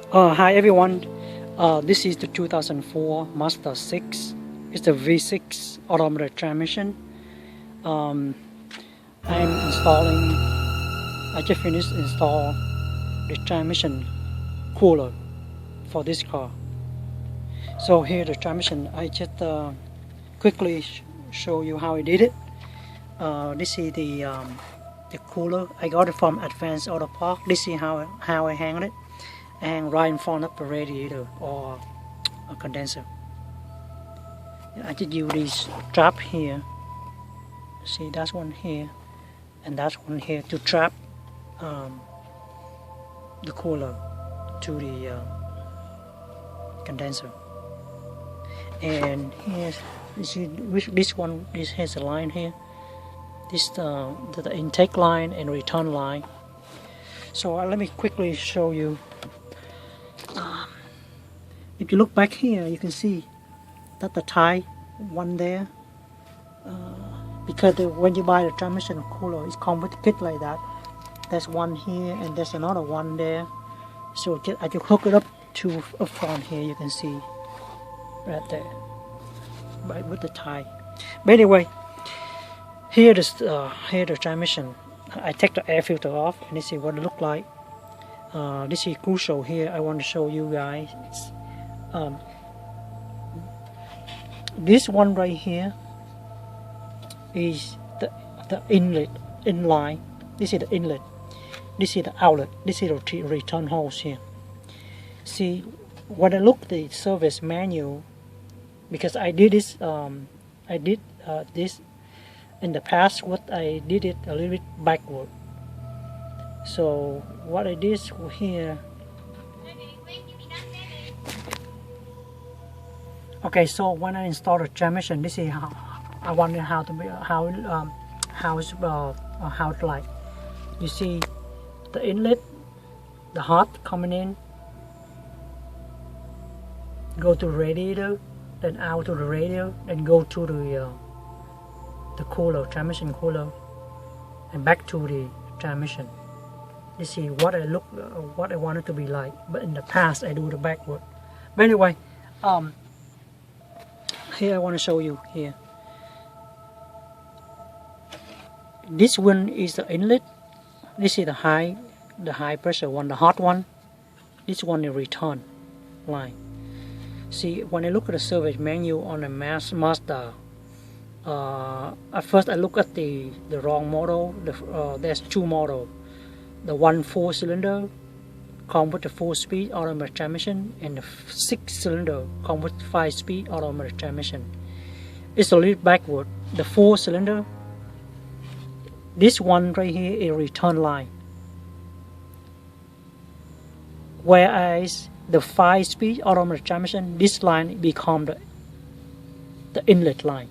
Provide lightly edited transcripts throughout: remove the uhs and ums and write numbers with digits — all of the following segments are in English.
Hi everyone, this is the 2004 Mazda6. It's the V6 automatic transmission. I'm installing, I just finished install the transmission cooler for this car. So here the transmission, I just quickly show you how I did it. This is the cooler. I got it from Advanced Auto Park. This is how I handle it. And right in front of the radiator or a condenser. I just use this trap here. See, that's one here and that's one here to trap the cooler to the condenser. And here, you see, this has a line here. This the intake line and return line. So let me quickly show you. If you look back here, you can see that the tie one there, because when you buy the transmission cooler, it comes with a kit like that. There's one here and there's another one there. So I just hook it up to up front here. You can see right there, right with the tie. But anyway, here the transmission. I take the air filter off and this is what it looks like. This is crucial here. I want to show you guys. This one right here is the inlet inline. This is the inlet. This is the outlet. This is the return hose here. See, when I look at the service manual, because I did this, this in the past. What I did it a little bit backward. So what I did here. Okay, so when I install the transmission, this is how I wonder how to be how it's like. You see the inlet, the hot coming in, go to the radiator, then out to the radiator, then go to the cooler, transmission cooler, and back to the transmission. This is what I want it to be like. But in the past, I do the backward. But anyway, here I want to show you here. This one is the inlet. This is the high pressure one, the hot one. This one is return line. See, when I look at the service manual on a Mazda, at first I look at the wrong model. There's two models. The 4-cylinder come with the 4-speed automatic transmission, and the 6-cylinder come with 5-speed automatic transmission. It's a little backward. The 4-cylinder, this one right here is return line, whereas the 5-speed automatic transmission, this line become the inlet line.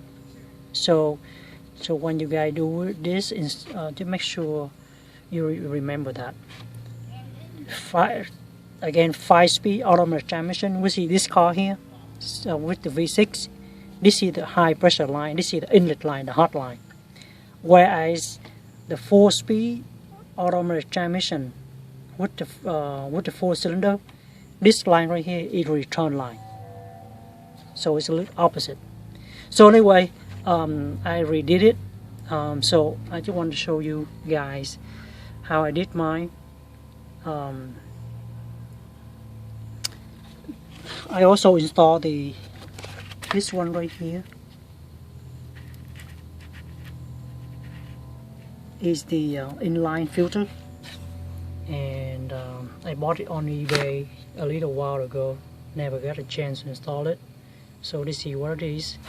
So when you guys do this, to make sure you remember that. 5-speed automatic transmission. We see this car here with the V6. This is the high pressure line. This is the inlet line, the hot line. Whereas the 4-speed automatic transmission with the 4-cylinder, this line right here is return line. So it's a little opposite. So anyway, I redid it. So I just want to show you guys how I did mine. I also installed this one right here. Is the inline filter, and I bought it on eBay a little while ago. Never got a chance to install it. So this is what it is.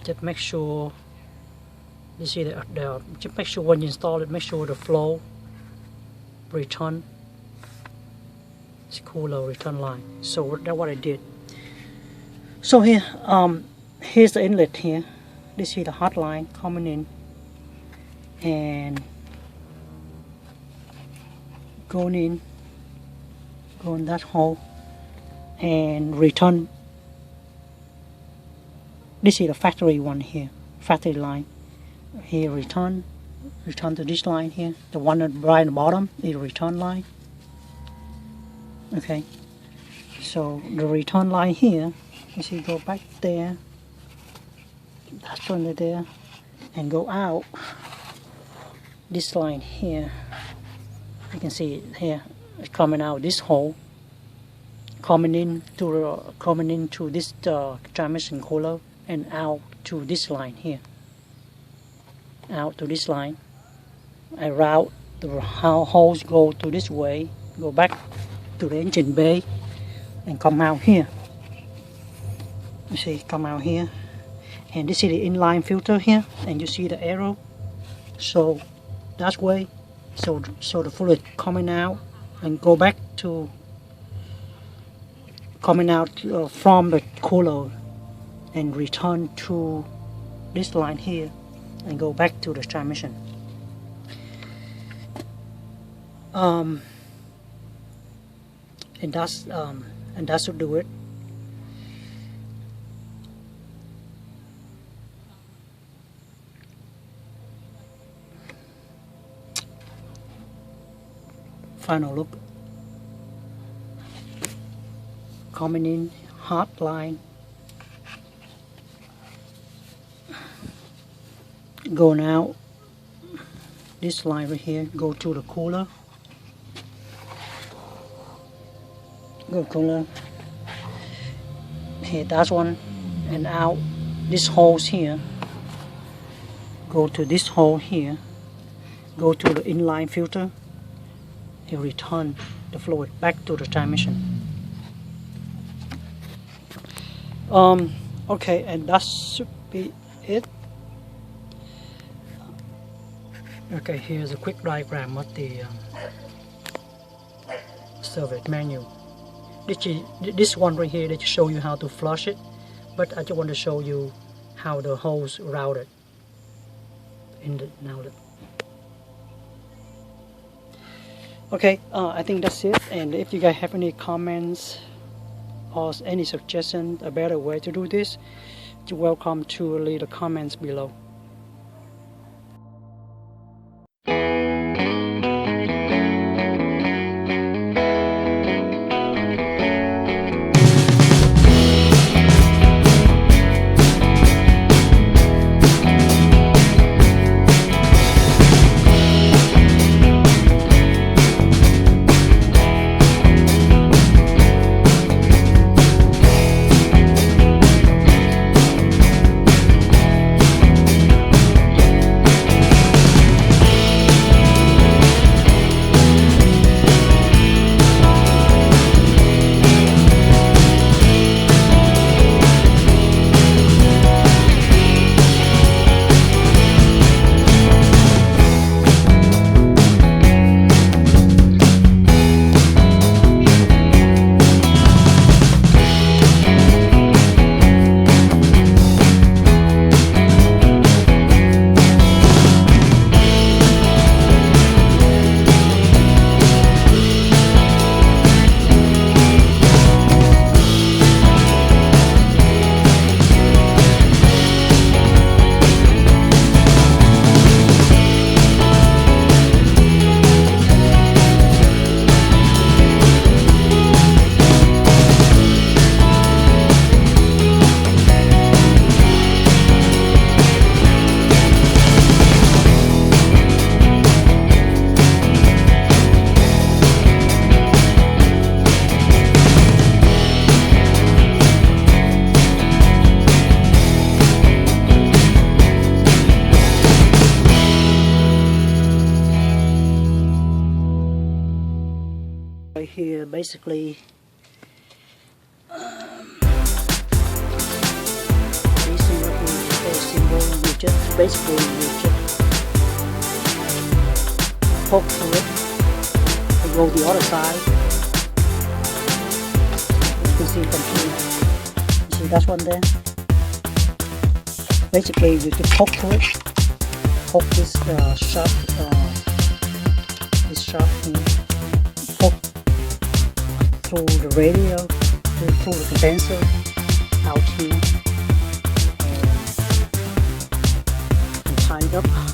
Just make sure. You see just make sure when you install it, make sure the flow return. It's cooler return line. So that's what I did. So here, here's the inlet here. This is the hot line coming in and going that hole and return. This is the factory one here, factory line. Here return to this line here. The one right at the bottom is return line. Okay, so the return line here, you see, go back there, that's one there, and go out this line here. You can see it here, it's coming out this hole, coming into this transmission cooler, and out to this line here, out to this line. I route the hose go to this way, go back to the engine bay, and come out here. You see, come out here, and this is the inline filter here, and you see the arrow. So that's way, so the fluid coming out and go back to coming out from the cooler and return to this line here and go back to the transmission. And that should do it. Final look. Coming in hot line, going out this line right here, go to the cooler, go cooler, here that's one, and out this holes here, go to this hole here, go to the inline filter, and return the fluid back to the transmission. Okay, and that should be it. Okay, here's a quick diagram of the service manual. This one right here, they just show you how to flush it, but I just want to show you how the hose routed in the outlet. Okay, I think that's it. And if you guys have any comments or any suggestion, a better way to do this, you're welcome to leave the comments below. Right here, basically, you just basically poke through it and go the other side. You can see from here. You see that one there? Basically, you can poke through it, poke this shaft, here, poke through the radio, through the condenser, out here, and tie it up.